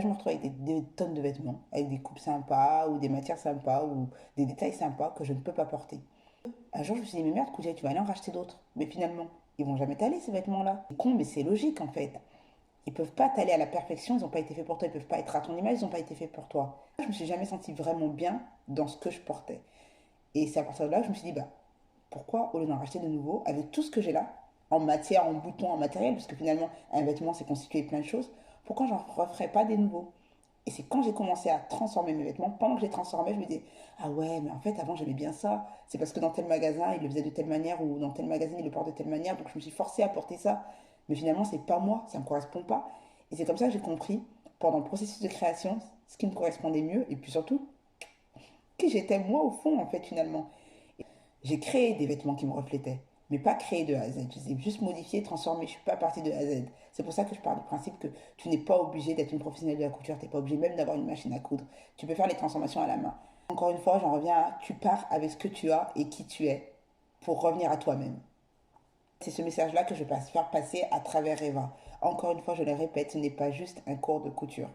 Je me retrouve avec des tonnes de vêtements, avec des coupes sympas, ou des matières sympas, ou des détails sympas que je ne peux pas porter. Un jour, je me suis dit, mais merde, Koudia, tu vas aller en racheter d'autres. Mais finalement, ils vont jamais t'aller, ces vêtements-là. C'est con, mais c'est logique, en fait. Ils peuvent pas t'aller à la perfection, ils n'ont pas été faits pour toi, ils peuvent pas être à ton image, ils n'ont pas été faits pour toi. Je me suis jamais sentie vraiment bien dans ce que je portais. Et c'est à partir de là que je me suis dit, bah, pourquoi, au lieu d'en racheter de nouveau, avec tout ce que j'ai là, en matière, en boutons, en matériel, parce que finalement, un vêtement, c'est constitué de plein de choses, pourquoi j'en referais pas des nouveaux? Et c'est quand j'ai commencé à transformer mes vêtements, pendant que je les transformais, je me disais, ah ouais, mais en fait, avant, j'aimais bien ça. C'est parce que dans tel magasin, il le faisait de telle manière, ou dans tel magasin, il le porte de telle manière, donc je me suis forcée à porter ça. Mais finalement, c'est pas moi, ça me correspond pas. Et c'est comme ça que j'ai compris, pendant le processus de création, ce qui me correspondait mieux, et puis surtout, qui j'étais moi au fond, en fait, finalement. J'ai créé des vêtements qui me reflétaient, mais pas créé de A à Z. Je les ai juste modifiés, transformés. Je suis pas partie de A à Z. C'est pour ça que je pars du principe que tu n'es pas obligé d'être une professionnelle de la couture. Tu n'es pas obligé même d'avoir une machine à coudre. Tu peux faire les transformations à la main. Encore une fois, j'en reviens à tu pars avec ce que tu as et qui tu es pour revenir à toi-même. C'est ce message-là que je vais faire passer à travers Eva. Encore une fois, je le répète, ce n'est pas juste un cours de couture.